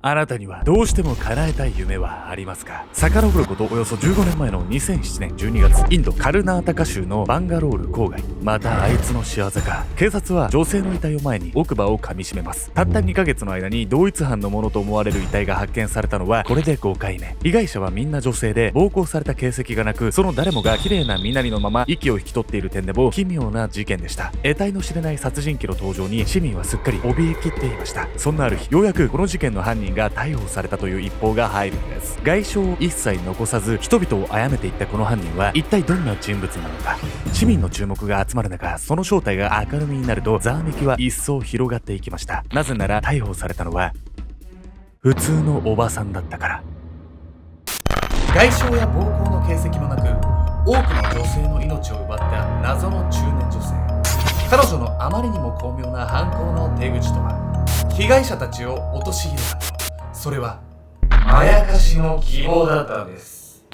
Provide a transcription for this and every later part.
あなたにはどうしても叶えたい夢はありますか？遡ることおよそ15年前の2007年12月、インドカルナータカ州のバンガロール郊外。またあいつの仕業か。警察は女性の遺体を前に奥歯を噛み締めます。たった2ヶ月の間に同一犯のものと思われる遺体が発見されたのはこれで5回目。被害者はみんな女性で暴行された形跡がなく、その誰もが綺麗な身なりのまま息を引き取っている点でも奇妙な事件でした。得体の知れない殺人鬼の登場に市民はすっかり怯えきっていました。そんなある日、ようやくこの事件の犯人が逮捕されたという一報が入るんです。外傷を一切残さず人々を殺めていったこの犯人は一体どんな人物なのか。市民の注目が集まる中、その正体が明るみになるとざわめきは一層広がっていきました。なぜなら逮捕されたのは普通のおばさんだったから。外傷や暴行の形跡もなく、多くの女性の命を奪った謎の中年女性。彼女のあまりにも巧妙な犯行の手口とは。被害者たちを陥れたもの、それはまやかしの希望だったのです。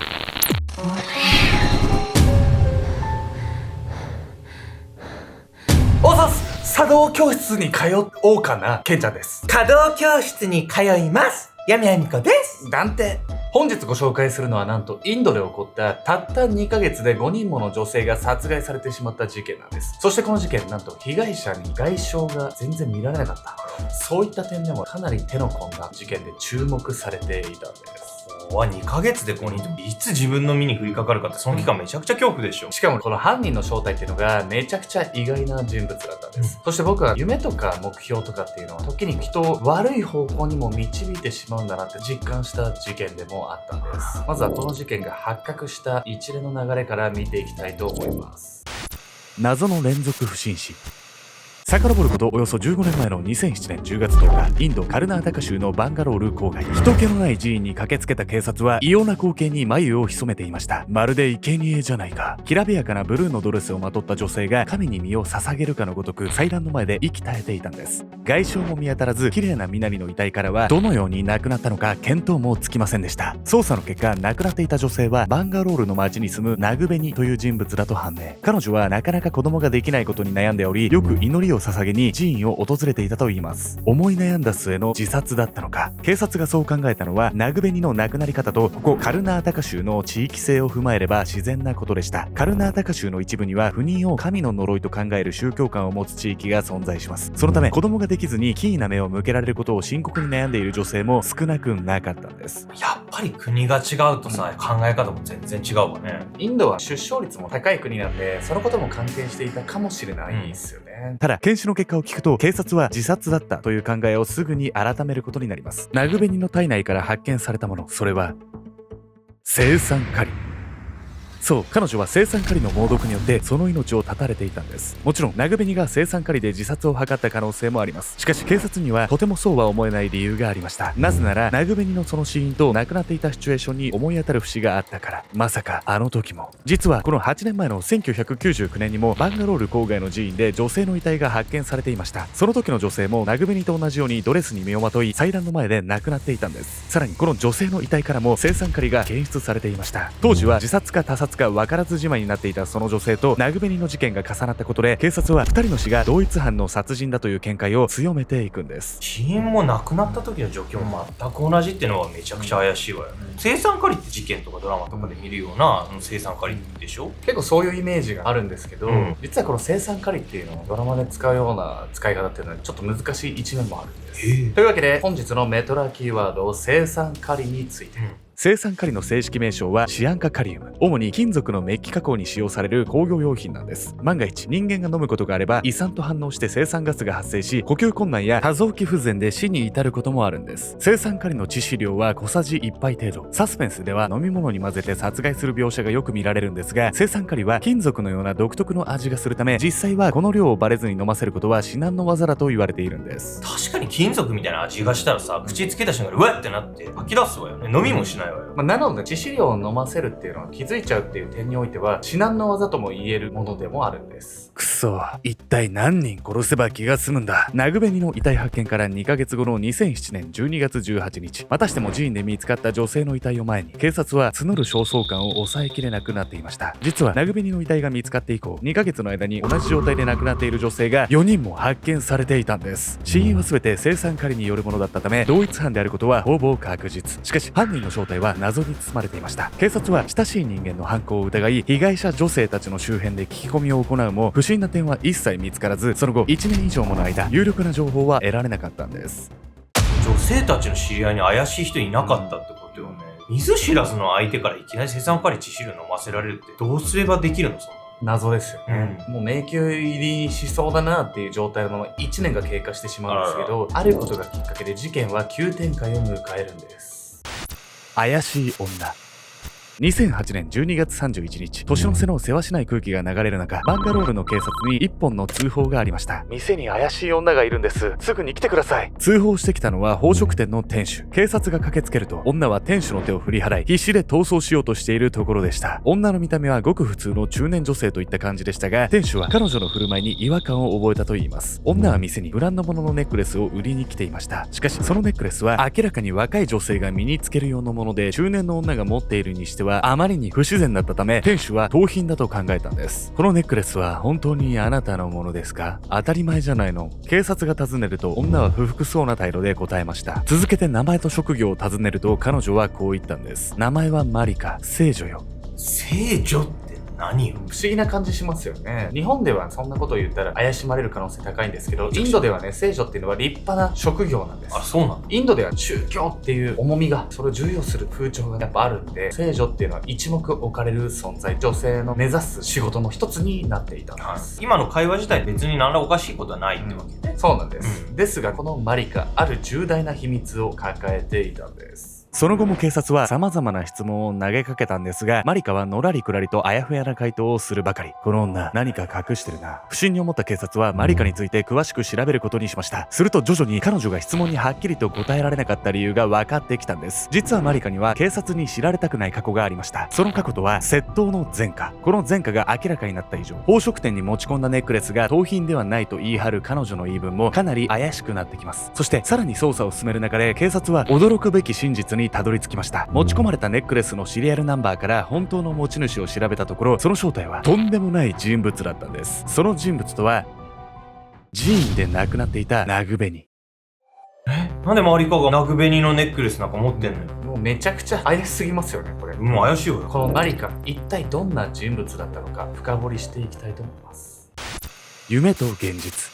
おざす、茶道教室に通おうかな。ケンちゃんです。華道教室に通います。闇あみこです。なんて。本日ご紹介するのはなんとインドで起こったたった2ヶ月で5人もの女性が殺害されてしまった事件なんです。そしてこの事件、なんと被害者に外傷が全然見られなかった。そういった点でもかなり手の込んだ事件で注目されていたんです。2ヶ月で5人っていつ自分の身に降りかかるかって、その期間めちゃくちゃ恐怖でしょ。しかもこの犯人の正体っていうのがめちゃくちゃ意外な人物だったんです。そして僕は夢とか目標とかっていうのは時に人を悪い方向にも導いてしまうんだなって実感した事件でもあったんです。まずはこの事件が発覚した一連の流れから見ていきたいと思います。謎の連続不審死。遡ることおよそ15年前の2007年10月10日、インドカルナータカ州のバンガロール郊外。人気のない寺院に駆けつけた警察は異様な光景に眉を潜めていました。まるで生贄じゃないか。きらびやかなブルーのドレスをまとった女性が神に身を捧げるかのごとく祭壇の前で息絶えていたんです。外傷も見当たらず、綺麗な身なりの遺体からはどのように亡くなったのか見当もつきませんでした。捜査の結果、亡くなっていた女性はバンガロールの町に住むナグベニという人物だと判明。彼女はなかなか子供ができないことに悩んでおり、よく祈りを捧げに寺院を訪れていたといいます。思い悩んだ末の自殺だったのか。警察がそう考えたのは、ナグベニの亡くなり方とここカルナータカ州の地域性を踏まえれば自然なことでした。カルナータカ州の一部には不妊を神の呪いと考える宗教観を持つ地域が存在します。そのため子供ができずに奇異な目を向けられることを深刻に悩んでいる女性も少なくなかったんです。やっぱり国が違うとさ、考え方も全然違うわね。インドは出生率も高い国なんで、そのことも関係していたかもしれないですよね。ただ検視の結果を聞くと、警察は自殺だったという考えをすぐに改めることになります。ナグベニの体内から発見されたもの、それは青酸カリ。そう、彼女は青酸カリの猛毒によってその命を絶たれていたんです。もちろんナグベニが青酸カリで自殺を図った可能性もあります。しかし警察にはとてもそうは思えない理由がありました。なぜならナグベニのその死因と亡くなっていたシチュエーションに思い当たる節があったから。まさかあの時も。実はこの8年前の1999年にもバンガロール郊外の寺院で女性の遺体が発見されていました。その時の女性もナグベニと同じようにドレスに身をまとい祭壇の前で亡くなっていたんです。さらにこの女性の遺体からも青酸カリが検出されていました。当時は自殺か他殺か分からずじまいになっていたその女性とナグベニの事件が重なったことで、警察は2人の死が同一犯の殺人だという見解を強めていくんです。死因も亡くなった時の状況も全く同じっていうのはめちゃくちゃ怪しいわよね。青酸カリって事件とかドラマとかで見るような青酸カリでしょ。結構そういうイメージがあるんですけど、実はこの青酸カリっていうのをドラマで使うような使い方っていうのはちょっと難しい一面もあるんです。というわけで本日のメトラキーワード、青酸カリについて。青酸カリの正式名称はシアン化カリウム。主に金属のメッキ加工に使用される工業用品なんです。万が一人間が飲むことがあれば胃酸と反応して青酸ガスが発生し、呼吸困難や多臓器不全で死に至ることもあるんです。青酸カリの致死量は小さじ1杯程度。サスペンスでは飲み物に混ぜて殺害する描写がよく見られるんですが、青酸カリは金属のような独特の味がするため、実際はこの量をバレずに飲ませることは至難の業だと言われているんです。確かに金属みたいな味がしたらさ、口つけた瞬間にうわってなって吐き出すわよね。飲みもしないないわよ。なので致死量を飲ませるっていうのは気づいちゃうっていう点においては至難の技とも言えるものでもあるんです。くそ、一体何人殺せば気が済むんだ。ナグベニの遺体発見から2ヶ月後の2007年12月18日、またしても寺院で見つかった女性の遺体を前に、警察は募る焦燥感を抑えきれなくなっていました。実はナグベニの遺体が見つかって以降、2ヶ月の間に同じ状態で亡くなっている女性が4人も発見されていたんです。死因は全て青酸カリによるものだったため、同一犯であることはほぼ確実。しかし犯人の正体は謎に包まれていました。警察は親しい人間の犯行を疑い、被害者女性たちの周辺で聞き込みを行うも不審な点は一切見つからず、その後1年以上もの間有力な情報は得られなかったんです。女性たちの知り合いに怪しい人いなかったってことよね。見ず知らずの相手からいきなり青酸カリ致死量飲ませられるってどうすればできるの？そんな謎ですよね、もう迷宮入りしそうだなっていう状態のまま1年が経過してしまうんですけど、あることがきっかけで事件は急展開を迎えるんです。怪しい女。2008年12月31日、年の瀬のせわしない空気が流れる中、バンガロールの警察に1本の通報がありました。店に怪しい女がいるんです。すぐに来てください。通報してきたのは宝飾店の店主。警察が駆けつけると、女は店主の手を振り払い、必死で逃走しようとしているところでした。女の見た目はごく普通の中年女性といった感じでしたが、店主は彼女の振る舞いに違和感を覚えたといいます。女は店にブランド物のネックレスを売りに来ていました。しかし、そのネックレスは明らかに若い女性が身につけるようなもので、中年の女が持っているにしてはあまりに不自然だったため、店主は盗品だと考えたんです。このネックレスは本当にあなたのものですか？当たり前じゃないの。警察が尋ねると、女は不服そうな態度で答えました。続けて名前と職業を尋ねると、彼女はこう言ったんです。名前はマリカ、聖女よ。聖女って何よ？不思議な感じしますよね。日本ではそんなことを言ったら怪しまれる可能性高いんですけど、インドではね、聖女っていうのは立派な職業なんです。あ、そうなの？インドでは宗教っていう重みが、それを重要する風潮がやっぱあるんで、聖女っていうのは一目置かれる存在、女性の目指す仕事の一つになっていたんです。今の会話自体別に何らおかしいことはないってわけね。そうなんです、ですがこのマリカ、ある重大な秘密を抱えていたんです。その後も警察は様々な質問を投げかけたんですが、マリカはのらりくらりとあやふやな回答をするばかり。この女、何か隠してるな。不審に思った警察はマリカについて詳しく調べることにしました。すると徐々に彼女が質問にはっきりと答えられなかった理由が分かってきたんです。実はマリカには警察に知られたくない過去がありました。その過去とは窃盗の前科。この前科が明らかになった以上、宝飾店に持ち込んだネックレスが盗品ではないと言い張る彼女の言い分もかなり怪しくなってきます。そしてさらに捜査を進める中で、警察は驚くべき真実にたどり着きました。持ち込まれたネックレスのシリアルナンバーから本当の持ち主を調べたところ、その正体はとんでもない人物だったんです。その人物とは、寺院で亡くなっていたナグベニ。なんでマリカがナグベニのネックレスなんか持ってんのよ。もうめちゃくちゃ怪しすぎますよね、これ。もう怪しいわよ。このマリカ、一体どんな人物だったのか深掘りしていきたいと思います。夢と現実。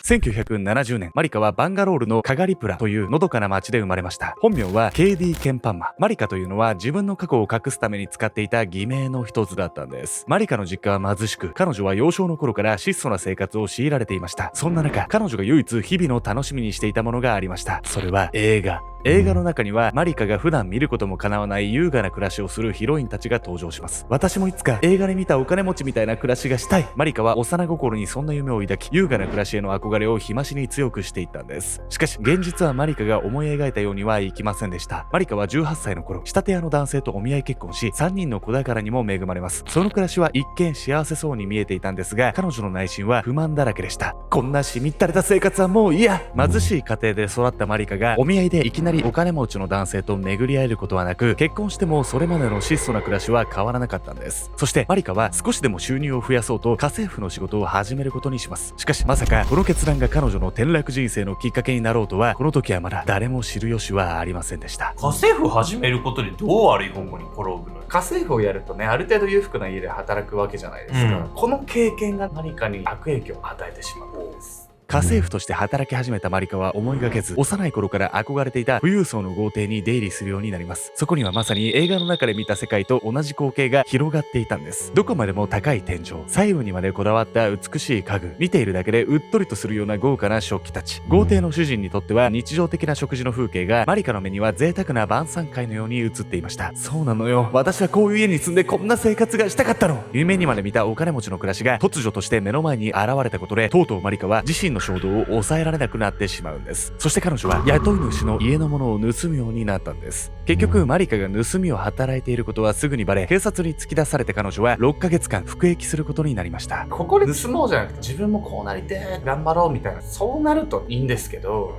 1970年、マリカはバンガロールのカガリプラというのどかな町で生まれました。本名は KD ケンパンマ。マリカというのは自分の過去を隠すために使っていた偽名の一つだったんです。マリカの実家は貧しく、彼女は幼少の頃から質素な生活を強いられていました。そんな中、彼女が唯一日々の楽しみにしていたものがありました。それは映画。映画の中にはマリカが普段見ることも叶わない優雅な暮らしをするヒロインたちが登場します。私もいつか映画で見たお金持ちみたいな暮らしがしたい。マリカは幼心にそんな夢を抱き、優雅な暮らしへの憧れを日増しに強くしていったんです。しかし現実はマリカが思い描いたようにはいきませんでした。マリカは18歳の頃、仕立て屋の男性とお見合い結婚し、3人の子宝にも恵まれます。その暮らしは一見幸せそうに見えていたんですが、彼女の内心は不満だらけでした。こんなしみったれた生活はもう嫌。貧しい家庭で育ったマリカがお見合いでいきなりお金持ちの男性と巡り合えることはなく、結婚してもそれまでの質素な暮らしは変わらなかったんです。そしてマリカは少しでも収入を増やそうと家政婦の仕事を始めることにします。しかしまさかこの決断が彼女の転落人生のきっかけになろうとは、この時はまだ誰も知る由はありませんでした。家政婦始めることでどう悪い方向に転ぶのよ。家政婦をやるとね、ある程度裕福な家で働くわけじゃないですか、この経験が何かに悪影響を与えてしまうんです。家政婦として働き始めたマリカは思いがけず、幼い頃から憧れていた富裕層の豪邸に出入りするようになります。そこにはまさに映画の中で見た世界と同じ光景が広がっていたんです。どこまでも高い天井、細部にまでこだわった美しい家具、見ているだけでうっとりとするような豪華な食器たち。豪邸の主人にとっては日常的な食事の風景がマリカの目には贅沢な晩餐会のように映っていました。そうなのよ、私はこういう家に住んでこんな生活がしたかったの。夢にまで見たお金持ちの暮らしが突如として目の前に現れたことで、とうとうマリカは自身の衝動を抑えられなくなってしまうんです。そして彼女は雇い主の家のものを盗むようになったんです。結局マリカが盗みを働いていることはすぐにバレ、警察に突き出されて彼女は6ヶ月間服役することになりました。ここで盗もうじゃなくて自分もこうなりて頑張ろうみたいな、そうなるといいんですけど、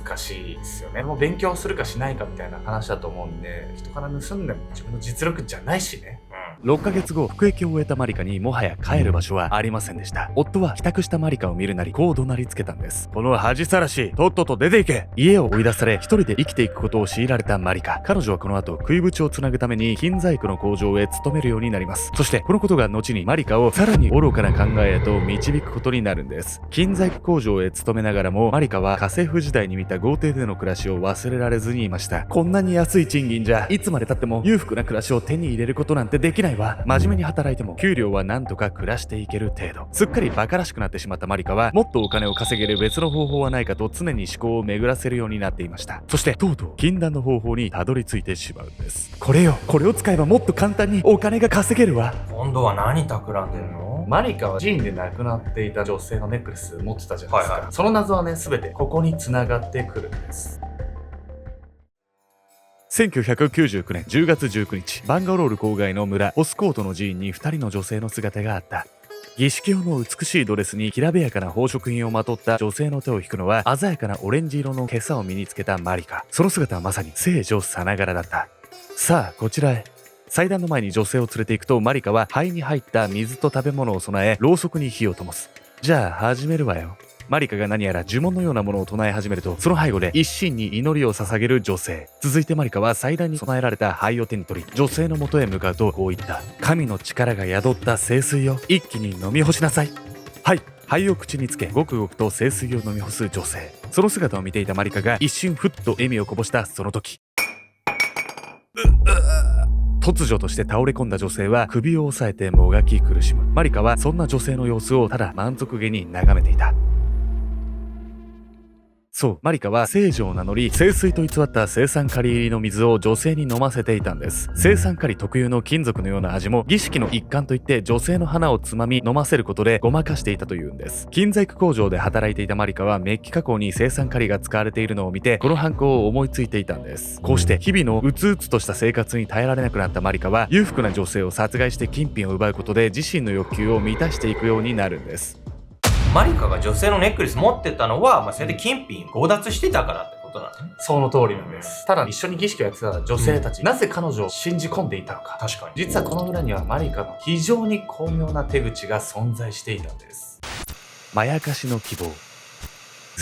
難しいですよね。もう勉強するかしないかみたいな話だと思うんで、人から盗んでも自分の実力じゃないしね。6ヶ月後、服役を終えたマリカにもはや帰る場所はありませんでした。夫は帰宅したマリカを見るなりこう怒鳴りつけたんです。この恥さらし、とっとと出て行け。家を追い出され一人で生きていくことを強いられたマリカ。彼女はこの後食い縁をつなぐために金細工の工場へ勤めるようになります。そしてこのことが後にマリカをさらに愚かな考えへと導くことになるんです。金細工工場へ勤めながらもマリカは家政婦時代に見た豪邸での暮らしを忘れられずにいました。こんなに安い賃金じゃいつまで経っても裕福な暮らしを手に入れることなんてできないわ。真面目に働いても給料はなんとか暮らしていける程度。すっかりバカらしくなってしまったマリカはもっとお金を稼げる別の方法はないかと常に思考を巡らせるようになっていました。そしてとうとう禁断の方法にたどり着いてしまうんです。これを使えばもっと簡単にお金が稼げるわ。今度は何企んでるの？マリカは寺院で亡くなっていた女性のネックレス持ってたじゃないですか。その謎はね、全てここに繋がってくるんです。1999年10月19日、バンガロール郊外の村ホスコートの寺院に2人の女性の姿があった。儀式用の美しいドレスにきらびやかな宝飾品をまとった女性の手を引くのは鮮やかなオレンジ色の袈裟を身につけたマリカ。その姿はまさに聖女さながらだった。さあこちらへ。祭壇の前に女性を連れて行くとマリカは灰に入った水と食べ物を備えろうそくに火を灯す。じゃあ始めるわよ。マリカが何やら呪文のようなものを唱え始めると、その背後で一心に祈りを捧げる女性。続いてマリカは祭壇に備えられた灰を手に取り、女性の元へ向かうとこう言った。神の力が宿った聖水を一気に飲み干しなさい。はい。灰を口につけ、ごくごくと聖水を飲み干す女性。その姿を見ていたマリカが一瞬ふっと笑みをこぼしたその時。突如として倒れ込んだ女性は首を押さえてもがき苦しむ。マリカはそんな女性の様子をただ満足げに眺めていた。そう、マリカは聖女を名乗り、聖水と偽った青酸カリ入りの水を女性に飲ませていたんです。青酸カリ特有の金属のような味も儀式の一環といって女性の花をつまみ飲ませることでごまかしていたというんです。金細工工場で働いていたマリカはメッキ加工に青酸カリが使われているのを見てこの犯行を思いついていたんです。こうして日々のうつうつとした生活に耐えられなくなったマリカは裕福な女性を殺害して金品を奪うことで自身の欲求を満たしていくようになるんです。マリカが女性のネックレス持ってたのは、それで金品強奪してたからってことなのね。その通りなんです。ただ一緒に儀式をやってた女性たち、なぜ彼女を信じ込んでいたのか。確かに。実はこの裏にはマリカの非常に巧妙な手口が存在していたんです。まやかしの希望。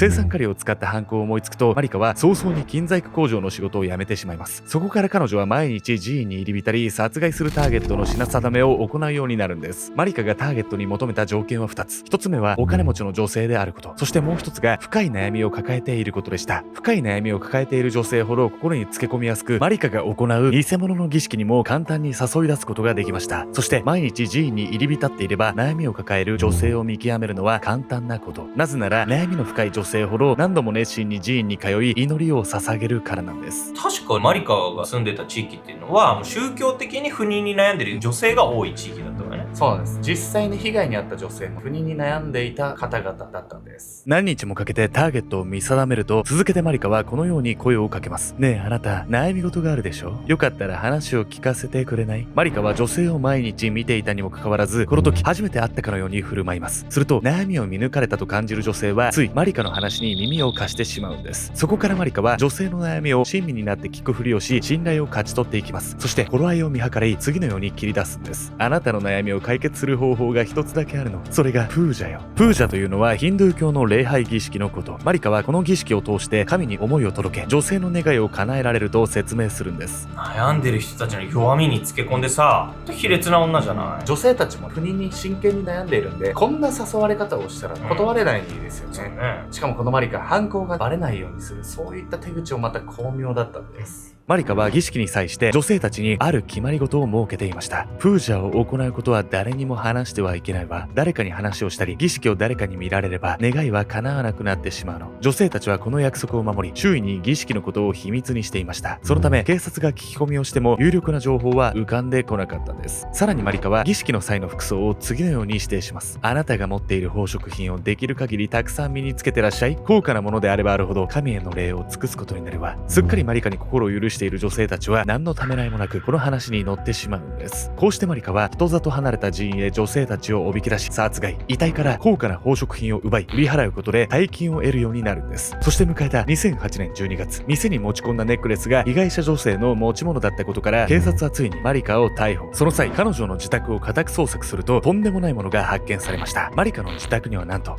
青酸カリを使った犯行を思いつくとマリカは早々に金細工工場の仕事を辞めてしまいます。そこから彼女は毎日寺院に入り浸り殺害するターゲットの品定めを行うようになるんです。マリカがターゲットに求めた条件は2つ。1つ目はお金持ちの女性であること、そしてもう1つが深い悩みを抱えていることでした。深い悩みを抱えている女性ほど心につけ込みやすく、マリカが行う偽物の儀式にも簡単に誘い出すことができました。そして毎日寺院に入り浸っていれば悩みを抱える女性を見極めるのは簡単なこと。なぜなら悩みの深い女性ほど何度も熱心に寺院に通い祈りを捧げるからなんです。確かマリカが住んでた地域っていうのはもう宗教的に不妊に悩んでる女性が多い地域だったわね。そうなんです。実際に被害に遭った女性も不妊に悩んでいた方々だったんです。何日もかけてターゲットを見定めると、続けてマリカはこのように声をかけます。ねえあなた、悩み事があるでしょ？よかったら話を聞かせてくれない？マリカは女性を毎日見ていたにもかかわらず、この時初めて会ったかのように振る舞います。すると悩みを見抜かれたと感じる女性はついマリカの話に耳を貸してしまうんです。そこからマリカは女性の悩みを親身になって聞くふりをし、信頼を勝ち取っていきます。そして頃合いを見計り、次のように切り出すんです。あなたの悩みを解決する方法が一つだけあるの。それがプージャよ。プージャというのはヒンドゥー教の礼拝儀式のこと。マリカはこの儀式を通して神に思いを届け、女性の願いを叶えられると説明するんです。悩んでる人たちの弱みにつけ込んでさ、卑劣な女じゃない。女性たちも不妊に真剣に悩んでいるんで、こんな誘われ方をしたら断れないですよね。しかもこのマリカ、犯行がバレないようにする、そういった手口をまた巧妙だったんです。マリカは儀式に際して女性たちにある決まり事を設けていました。フージャを行うことは誰にも話してはいけないわ。誰かに話をしたり儀式を誰かに見られれば願いは叶わなくなってしまうの。女性たちはこの約束を守り、周囲に儀式のことを秘密にしていました。そのため警察が聞き込みをしても有力な情報は浮かんでこなかったんです。さらにマリカは儀式の際の服装を次のように指定します。あなたが持っている宝飾品をできる限りたくさん身につけてらっしゃい。高価なものであればあるほど神への礼を尽くすことになるわ。すっかりマリカに心を許している女性たちは何のためらいもなくこの話に乗ってしまうんです。こうしてマリカは人里離れた寺院へ女性たちをおびき出し殺害、遺体から高価な宝飾品を奪い売り払うことで大金を得るようになるんです。そして迎えた2008年12月、店に持ち込んだネックレスが被害者女性の持ち物だったことから警察はついにマリカを逮捕。その際彼女の自宅を家宅捜索するととんでもないものが発見されました。マリカの自宅にはなんと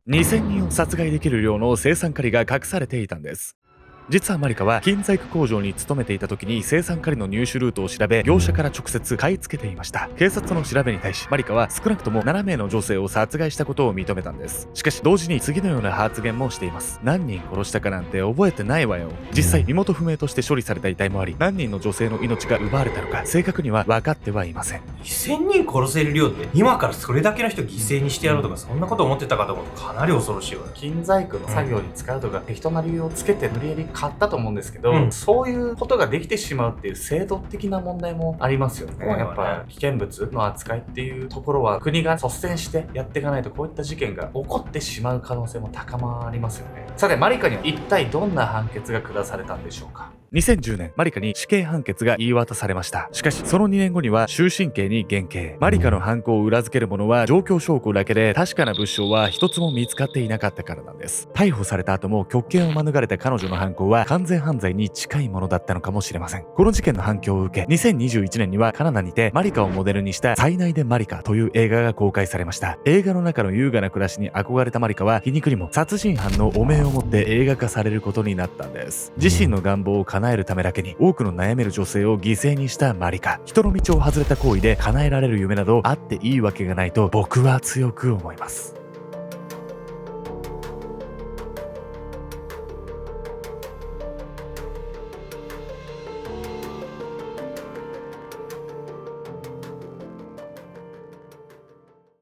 2000人を殺害できる量の青酸カリが隠されていたんです。実はマリカは金細工工場に勤めていた時に青酸カリの入手ルートを調べ、業者から直接買い付けていました。警察の調べに対しマリカは少なくとも7名の女性を殺害したことを認めたんです。しかし同時に次のような発言もしています。何人殺したかなんて覚えてないわよ。実際身元不明として処理された遺体もあり、何人の女性の命が奪われたのか正確には分かってはいません。2000人殺せる量って今からそれだけの人犠牲にしてやろうとかそんなこと思ってたかと思うとかなり恐ろしいわ。金細工の作業に使うとか適当な理由をつけて無理やり買ったと思うんですけど、うんそういうことができてしまうっていう制度的な問題もありますよね。そうだねやっぱ危険物の扱いっていうところは国が率先してやっていかないとこういった事件が起こってしまう可能性も高まりますよね。さてマリカには一体どんな判決が下されたんでしょうか。2010年、マリカに死刑判決が言い渡されました。しかし、その2年後には終身刑に減刑。マリカの犯行を裏付けるものは状況証拠だけで、確かな物証は一つも見つかっていなかったからなんです。逮捕された後も極刑を免れた彼女の犯行は完全犯罪に近いものだったのかもしれません。この事件の反響を受け、2021年にはカナダにてマリカをモデルにした最内でマリカという映画が公開されました。映画の中の優雅な暮らしに憧れたマリカは皮肉にも殺人犯の汚名を持って映画化されることになったんです。自身の願望を叶えるためだけに多くの悩める女性を犠牲にしたマリカ。人の道を外れた行為で叶えられる夢などあっていいわけがないと僕は強く思います。